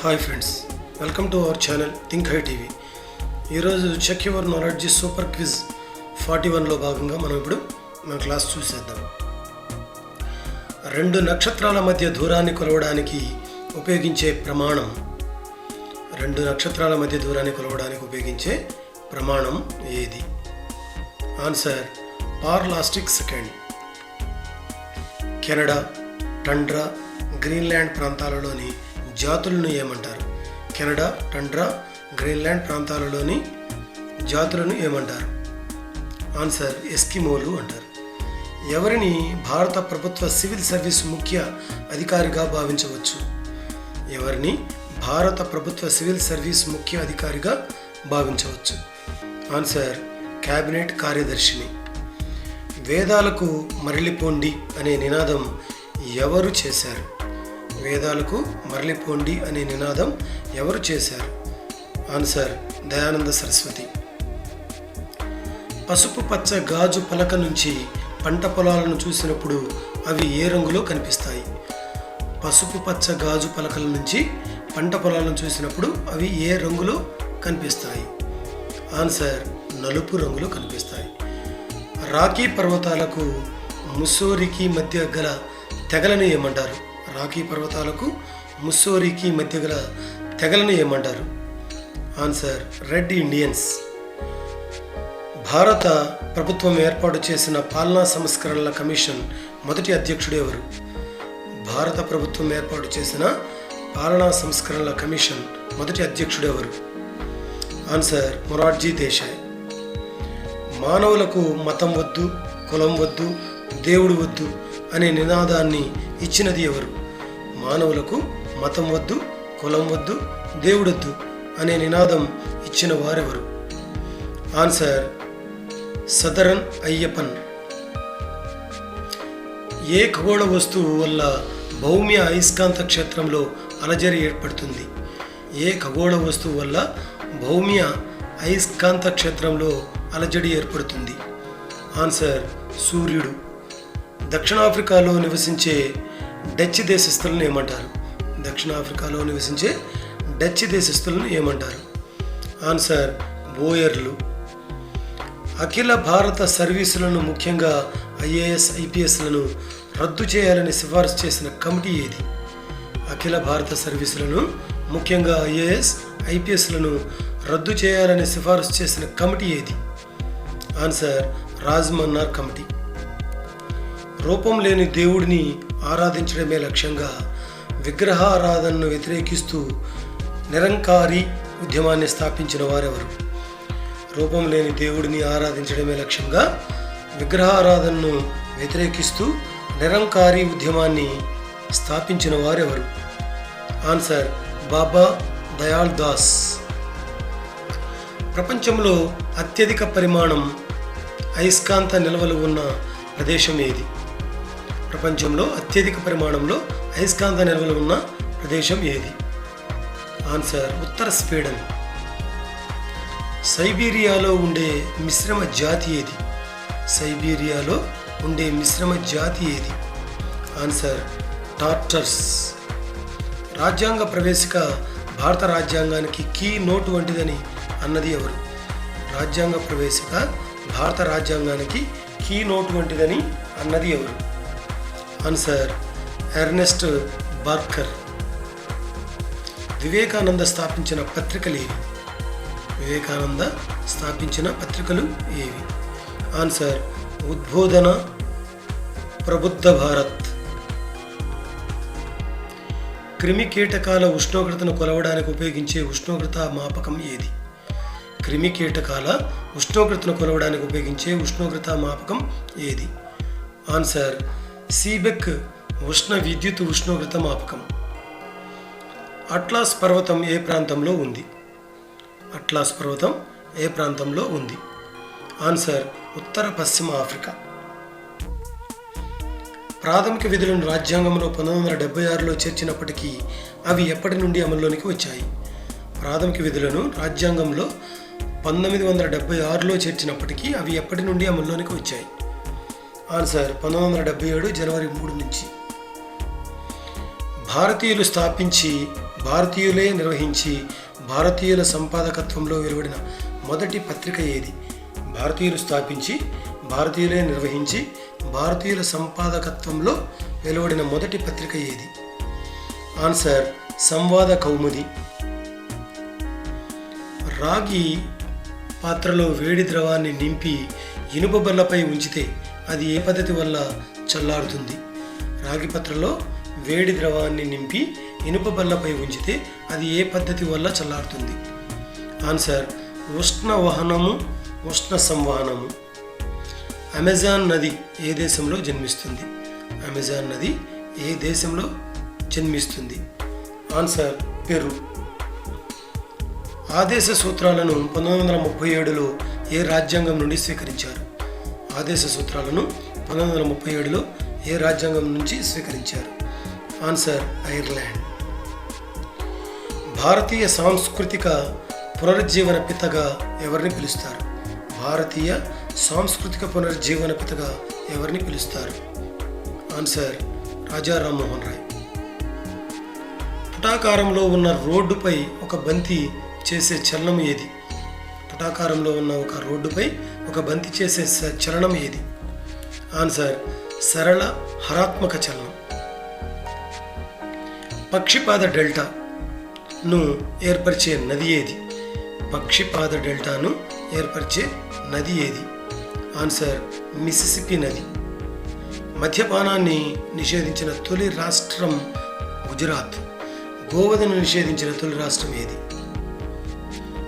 Hi friends, welcome to our channel think high TV. ఈరోజు check your knowledge super quiz 41లో భాగంగా మనం మన క్లాస్ చూసేద్దాం. 2 నక్షత్రాల మధ్య దూరాన్ని కొలవడానికి ఉపయోగించే ప్రమాణం. 2 నక్షత్రాల మధ్య దూరాన్ని కొలవడానికి ఉపయోగించే ప్రమాణం ఏది? Answer parallactic second. Canada, tundra, Greenland ప్రాంతాలలోని జాతులను ఏమంటారు? కెనడా, టండ్రా, గ్రీన్లాండ్ ప్రాంతాలలోని జాతులను ఏమంటారు? ఆన్సర్ ఎస్కిమోలు అంటారు. ఎవరిని భారత ప్రభుత్వ సివిల్ సర్వీస్ ముఖ్య అధికారిగా భావించవచ్చు? ఎవరిని భారత ప్రభుత్వ సివిల్ సర్వీస్ ముఖ్య అధికారిగా భావించవచ్చు? ఆన్సర్ క్యాబినెట్ కార్యదర్శిని. వేదాలకు మరలిపోండి అనే నినాదం ఎవరు చేశారు? వేదాలకు మరలిపోండి అనే నినాదం ఎవరు చేశారు? ఆన్సర్ దయానంద సరస్వతి. పసుపు పచ్చ గాజు పలక నుంచి పంట పొలాలను చూసినప్పుడు అవి ఏ రంగులో కనిపిస్తాయి? పసుపు పచ్చ గాజు పలకల నుంచి పంట పొలాలను చూసినప్పుడు అవి ఏ రంగులో కనిపిస్తాయి? ఆన్సర్ నలుపు రంగులో కనిపిస్తాయి. రాకీ పర్వతాలకు ముస్సోరికి మధ్య గల తెగలను ఏమంటారు? రాకీ పర్వతాలకు ముస్సోరికి మధ్య గల తెగలను ఏమంటారు? Answer red Indians. భారత ప్రభుత్వం ఏర్పాటు చేసిన పాలనా సంస్కరణల కమిషన్ మొదటి అధ్యక్షుడు ఎవరు? భారత ప్రభుత్వం ఏర్పాటు చేసిన పాలనా సంస్కరణల కమిషన్ మొదటి అధ్యక్షుడు ఎవరు? ఆన్సర్ మొరార్జీ దేశాయ్. మానవులకు మతం వద్దు, కులం వద్దు, దేవుడు వద్దు అనే నినాదాన్ని ఇచ్చినది ఎవరు? మానవులకు మతం వద్దు, కులం వద్దు, దేవుడొద్దు అనే నినాదం ఇచ్చిన వారెవరు? Answer southern Ayyappan. ఏ ఖగోళ వస్తువు వల్ల భౌమ్య అయస్కాంత క్షేత్రంలో అలజడి ఏర్పడుతుంది? ఏ ఖగోళ వస్తువు వల్ల భౌమ్య అయస్కాంత క్షేత్రంలో అలజడి ఏర్పడుతుంది? ఆన్సర్ సూర్యుడు. దక్షిణాఫ్రికాలో నివసించే డచ్ దేశస్థులను ఏమంటారు? దక్షిణాఫ్రికాలో నివసించే డచ్ దేశస్థులను ఏమంటారు? ఆన్సర్ బోయర్లు. అఖిల భారత సర్వీసులను ముఖ్యంగా ఐఏఎస్, ఐపీఎస్లను రద్దు చేయాలని సిఫార్సు చేసిన కమిటీ ఏది? అఖిల భారత సర్వీసులను ముఖ్యంగా ఐఏఎస్, ఐపీఎస్లను రద్దు చేయాలని సిఫార్సు చేసిన కమిటీ ఏది? Answer Rajamannar committee. రూపం లేని దేవుడిని ఆరాధించడమే లక్ష్యంగా విగ్రహారాధనను వ్యతిరేకిస్తూ నిరంకారి ఉద్యమాన్ని స్థాపించిన వారెవరు? రూపం లేని దేవుడిని ఆరాధించడమే లక్ష్యంగా విగ్రహారాధనను వ్యతిరేకిస్తూ నిరంకారి ఉద్యమాన్ని స్థాపించిన వారెవరు? ఆన్సర్ బాబా దయాళ్ దాస్. ప్రపంచంలో అత్యధిక పరిమాణం అయస్కాంత నిల్వలు ఉన్న ప్రదేశం ఏది? ప్రపంచంలో అత్యధిక పరిమాణంలో అయస్కాంత నిల్వలు ఉన్న ప్రదేశం ఏది? ఆన్సర్ ఉత్తర స్వీడన్. సైబీరియాలో ఉండే మిశ్రమ జాతి ఏది? సైబీరియాలో ఉండే మిశ్రమ జాతి ఏది? ఆన్సర్ టార్టర్స్. రాజ్యాంగ ప్రవేశిక భారత రాజ్యాంగానికి కీ నోట్ వంటిదని అన్నది ఎవరు? రాజ్యాంగ ప్రవేశిక భారత రాజ్యాంగానికి కీ నోట్ వంటిదని అన్నది ఎవరు? Answer Ernest Barker. వివేకానంద స్థాపించిన పత్రికలు ఏవి? వివేకానంద స్థాపించిన పత్రికలు ఏవి? ఆన్సర్ ఉద్బోధన, ప్రబుద్ధ భారత్. క్రిమి కీటకాల ఉష్ణోగ్రతను కొలవడానికి ఉపయోగించే ఉష్ణోగ్రత మాపకం ఏది? క్రిమి కీటకాల ఉష్ణోగ్రతను కొలవడానికి ఉపయోగించే ఉష్ణోగ్రత మాపకం ఏది? ఆన్సర్ సీబెక్ ఉష్ణ విద్యుత్ ఉష్ణోగ్రత మాపకం. అట్లాస్ పర్వతం ఏ ప్రాంతంలో ఉంది? అట్లాస్ పర్వతం ఏ ప్రాంతంలో ఉంది? ఆన్సర్ ఉత్తర పశ్చిమ ఆఫ్రికా. ప్రాథమిక విధులను రాజ్యాంగంలో 1976లో చేర్చినప్పటికీ అవి ఎప్పటి నుండి అమల్లోనికి వచ్చాయి? ప్రాథమిక విధులను రాజ్యాంగంలో 1976లో చేర్చినప్పటికీ అవి ఎప్పటి నుండి అమల్లోనికి వచ్చాయి? ఆన్సర్ 1977 జనవరి 3 నుంచి. భారతీయులు స్థాపించి భారతీయులే నిర్వహించి భారతీయుల సంపాదకత్వంలో వెలువడిన మొదటి పత్రిక ఏది? భారతీయులు స్థాపించి భారతీయులే నిర్వహించి భారతీయుల సంపాదకత్వంలో వెలువడిన మొదటి పత్రిక ఏది? ఆన్సర్ సంవాద కౌముది. రాగి పాత్రలో వేడి ద్రవాన్ని నింపి ఇనుప బల్లపై ఉంచితే అది ఏ పద్ధతి వల్ల చల్లారుతుంది? రాగి పాత్రలో వేడి ద్రవాన్ని నింపి ఇనుప బల్లపై ఉంచితే అది ఏ పద్ధతి వల్ల చల్లారుతుంది? ఆన్సర్ ఉష్ణ వహనము, ఉష్ణ సంవహనము. అమెజాన్ నది ఏ దేశంలో జన్మిస్తుంది? అమెజాన్ నది ఏ దేశంలో జన్మిస్తుంది? Answer Peru. ఆదేశ సూత్రాలను 1937లో ఏ రాజ్యాంగం నుండి స్వీకరించారు? ఆదేశ సూత్రాలను 1937లో ఏ రాజ్యాంగం నుంచి స్వీకరించారు? Answer Ireland. భారతీయ సాంస్కృతిక పునరుజ్జీవన పితగా ఎవరిని పిలుస్తారు? భారతీయ సాంస్కృతిక పునరుజ్జీవన పితగా ఎవరిని పిలుస్తారు? ఆన్సర్ రాజా రామ్మోహన్ రాయ్. పుటాకారంలో ఉన్న రోడ్డుపై ఒక బంతి చేసే చలనం ఏది? పుటాకారంలో ఉన్న ఒక రోడ్డుపై ఒక బంతి చేసే చలనం ఏది? ఆన్సర్ సరళ హరాత్మక చలనం. పక్షిపాద డెల్టాను ఏర్పరిచే నది ఏది? పక్షిపాద డెల్టాను ఏర్పరిచే నది ఏది? ఆన్సర్ మిసిసిపి నది. మద్యపానాన్ని నిషేధించిన తొలి రాష్ట్రం గుజరాత్. గోవధను నిషేధించిన తొలి రాష్ట్రం ఏది?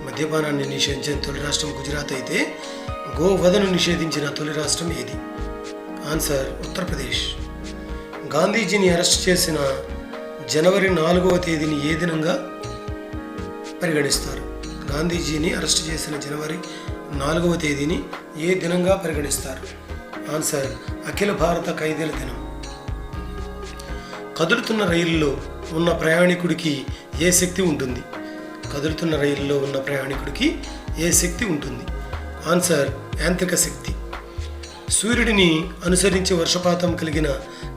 మద్యపానాన్ని నిషేధించిన తొలి రాష్ట్రం గుజరాత్ అయితే గోవధను నిషేధించిన తొలి రాష్ట్రం ఏది? ఆన్సర్ ఉత్తరప్రదేశ్. గాంధీజీని అరెస్ట్ చేసిన జనవరి 4వ తేదీని ఏ దినంగా పరిగణిస్తారు? గాంధీజీని అరెస్ట్ చేసిన జనవరి 4వ తేదీని ఏ దినంగా పరిగణిస్తారు? ఆన్సర్ అఖిల భారత ఖైదీల దినం. కదులుతున్న రైలులో ఉన్న ప్రయాణికుడికి ఏ శక్తి ఉంటుంది? కదులుతున్న రైలులో ఉన్న ప్రయాణికుడికి ఏ శక్తి ఉంటుంది? ఆన్సర్ యాంత్రిక శక్తి. సూర్యుడిని అనుసరించి వర్షపాతం కలిగిన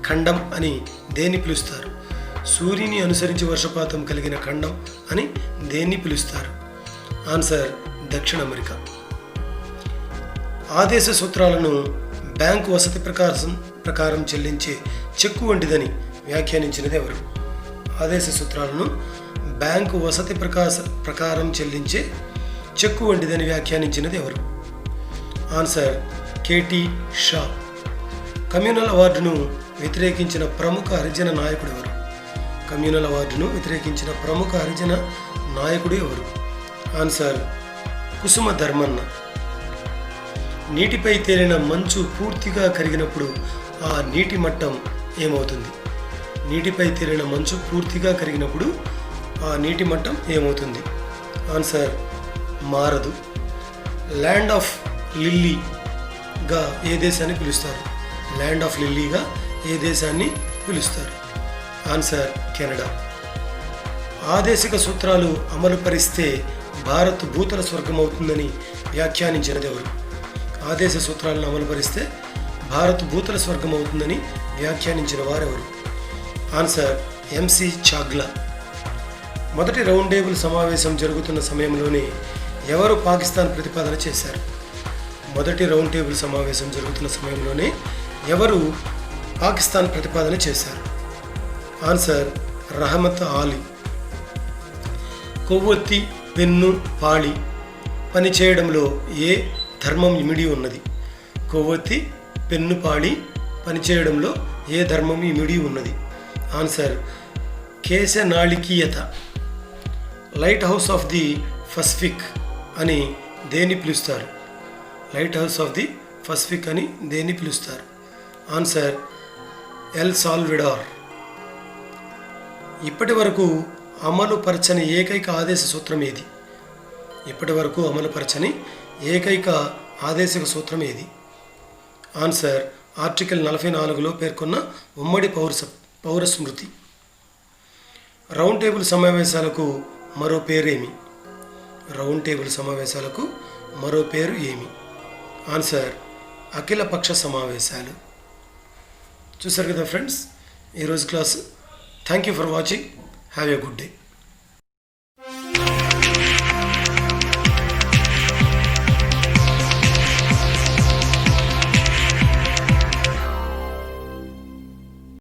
ఖండం అని దేన్ని పిలుస్తారు? సూర్యుని అనుసరించి వర్షపాతం కలిగిన ఖండం అని దేన్ని పిలుస్తారు? ఆన్సర్ దక్షిణ అమెరికా. ఆదేశ సూత్రాలను బ్యాంకు వసతి ప్రకారం చెల్లించే చెక్కు వంటిదని వ్యాఖ్యానించినది ఎవరు? ఆదేశ సూత్రాలను బ్యాంకు వసతి ప్రకారం చెల్లించే చెక్కు వంటిదని వ్యాఖ్యానించినది ఎవరు? Answer KT Shah. కమ్యూనల్ అవార్డును వ్యతిరేకించిన ప్రముఖ హరిజన నాయకుడు ఎవరు? కమ్యూనల్ అవార్డును వ్యతిరేకించిన ప్రముఖ హరిజన నాయకుడు ఎవరు? ఆన్సర్ కుసుమ ధర్మన్న. నీటిపై తేలిన మంచు పూర్తిగా కరిగినప్పుడు ఆ నీటి మట్టం ఏమవుతుంది? నీటిపై తేలిన మంచు పూర్తిగా కరిగినప్పుడు ఆ నీటి మట్టం ఏమవుతుంది? ఆన్సర్ మారదు. ల్యాండ్ ఆఫ్ లిల్లీగా ఏ దేశాన్ని పిలుస్తారు? ల్యాండ్ ఆఫ్ లిల్లీగా ఏ దేశాన్ని పిలుస్తారు? Answer Canada. ఆదేశిక సూత్రాలు అమలు పరిస్తే భారత్ భూతల స్వర్గం అవుతుందని వ్యాఖ్యానించినది ఎవరు? ఆదేశ సూత్రాలను అమలు పరిస్తే భారత్ భూతల స్వర్గం అవుతుందని వ్యాఖ్యానించిన వారెవరు? Answer MC Chagla. మొదటి రౌండ్ టేబుల్ సమావేశం జరుగుతున్న సమయంలోనే ఎవరు పాకిస్తాన్ ప్రతిపాదన చేశారు? మొదటి రౌండ్ టేబుల్ సమావేశం జరుగుతున్న సమయంలోనే ఎవరు పాకిస్తాన్ ప్రతిపాదన చేశారు? ఆన్సర్ రహమత్ ఆలీ. కొవ్వొత్తి, పెన్ను, పాళి పనిచేయడంలో ఏ ధర్మం ఇమిడి ఉన్నది? కొవ్వొత్తి, పెన్ను, పాళి పనిచేయడంలో ఏ ధర్మం ఇమిడి ఉన్నది? ఆన్సర్ కేశనాళికీయత. Lighthouse of the Pacific అని దేన్ని పిలుస్తారు? Lighthouse of the Pacific అని దేన్ని పిలుస్తారు? Answer El Salvador. ఇప్పటి వరకు అమలుపరచని ఏకైక ఆదేశ సూత్రం ఏది? ఇప్పటి వరకు అమలుపరచని ఏకైక ఆదేశిక సూత్రం ఏది? ఆన్సర్ ఆర్టికల్ 44లో పేర్కొన్న ఉమ్మడి పౌర స్మృతి. రౌండ్ టేబుల్ సమావేశాలకు మరో పేరేమి? రౌండ్ టేబుల్ సమావేశాలకు మరో పేరు ఏమి? ఆన్సర్ అఖిలపక్ష సమావేశాలు. చూసారు కదా ఫ్రెండ్స్ ఈరోజు class. Thank you for watching. Have a good day.